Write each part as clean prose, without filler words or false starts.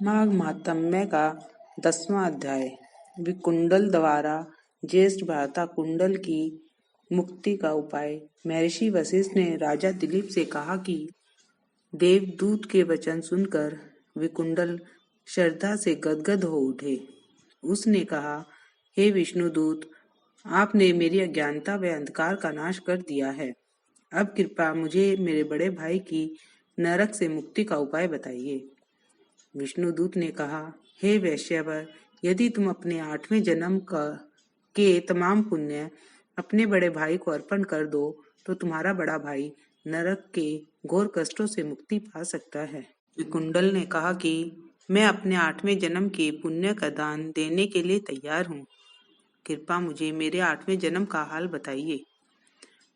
माघ मातम्य का 10वां अध्याय। विकुंडल द्वारा ज्येष्ठ भ्राता कुंडल की मुक्ति का उपाय। महर्षि वशिष्ठ ने राजा दिलीप से कहा कि देवदूत के वचन सुनकर विकुंडल श्रद्धा से गदगद हो उठे। उसने कहा, हे विष्णुदूत, आपने मेरी अज्ञानता व अंधकार का नाश कर दिया है। अब कृपया मुझे मेरे बड़े भाई की नरक से मुक्ति का उपाय बताइए। विष्णुदूत ने कहा, हे वैश्यवर, यदि तुम अपने 8वें जन्म के तमाम पुण्य अपने बड़े भाई को अर्पण कर दो तो तुम्हारा बड़ा भाई नरक के घोर कष्टों से मुक्ति पा सकता है। विकुंडल ने कहा कि मैं अपने 8वें जन्म के पुण्य का दान देने के लिए तैयार हूँ। कृपा मुझे मेरे 8वें जन्म का हाल बताइए।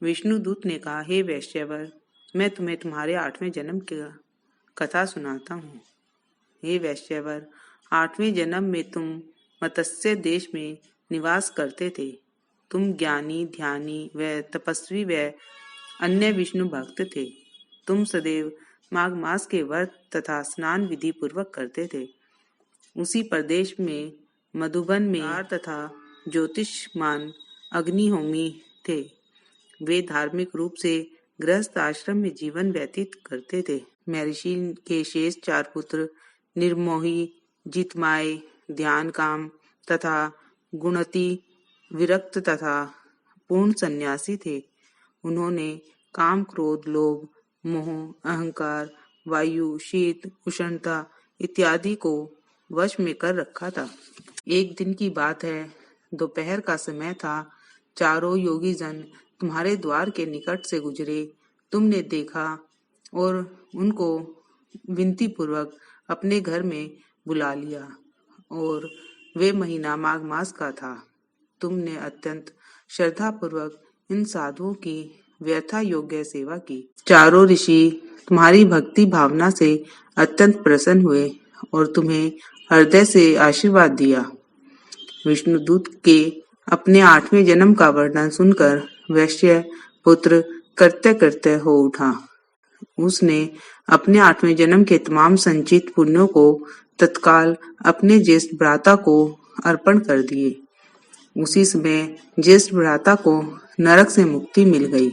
विष्णुदूत ने कहा, हे वैश्यवर, मैं तुम्हें तुम्हारे 8वें जन्म की कथा सुनाता हूँ। हे वैश्यवर, 8वें जन्म में तुम मत्स्य देश में निवास करते थे। तुम ज्ञानी, ध्यानी व तपस्वी व अन्य विष्णु भक्त थे। तुम सदैव माघ मास के व्रत तथा स्नान विधि पूर्वक करते थे। उसी प्रदेश में मधुबन में तथा ज्योतिषमान अग्निहोमी थे। वे धार्मिक रूप से गृहस्थ आश्रम में जीवन व्यतीत करते थे। महर्षि के शेष 4 पुत्र निर्मोही, जितमाय, ध्यान काम तथा गुणति विरक्त तथा पूर्ण सन्यासी थे। उन्होंने काम, क्रोध, लोभ, मोह, अहंकार, वायु, शीत, उष्णता इत्यादि को वश में कर रखा था। एक दिन की बात है, दोपहर का समय था। चारों योगी जन तुम्हारे द्वार के निकट से गुजरे। तुमने देखा और उनको विनती पूर्वक अपने घर में बुला लिया और वे महीना माघ मास का था। तुमने अत्यंत श्रद्धा पूर्वक इन साधुओं की व्यथा योग्य सेवा की। चारों ऋषि तुम्हारी भक्ति भावना से अत्यंत प्रसन्न हुए और तुम्हें हृदय से आशीर्वाद दिया। विष्णुदूत के अपने 8वें जन्म का वर्णन सुनकर वैश्य पुत्र कृत्य कृत्य हो उठा। उसने अपने 8वें जन्म के तमाम संचित पुण्यों को तत्काल अपने ज्येष्ठ भ्राता को अर्पण कर दिए। उसी समय ज्येष्ठ भ्राता को नरक से मुक्ति मिल गई।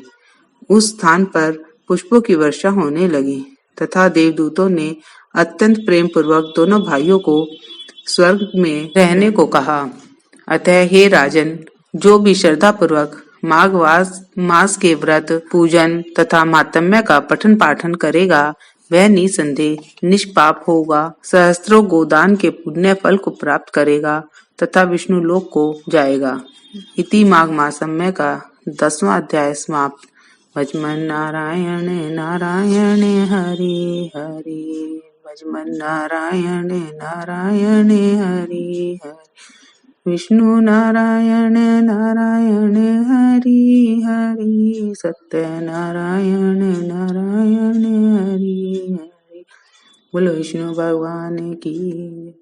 उस स्थान पर पुष्पों की वर्षा होने लगी तथा देवदूतों ने अत्यंत प्रेम पूर्वक दोनों भाइयों को स्वर्ग में रहने को कहा। अतः हे राजन, जो भी श्रद्धा पूर्वक माघ मास के व्रत, पूजन तथा मातम्य का पठन पाठन करेगा, वह निसंदेह निष्पाप होगा, सहस्त्रों गोदान के पुण्य फल को प्राप्त करेगा तथा विष्णु लोक को जाएगा। इति माघ मासम्य का 10वां अध्याय समाप्त। भजमन नारायण नारायण हरि हरि, भजमन नारायण नारायण हरि हरि, विष्णु नारायण नारायण हरि हरि, सत्य नारायण नारायण हरि हरि। बोलो विष्णु भगवान की।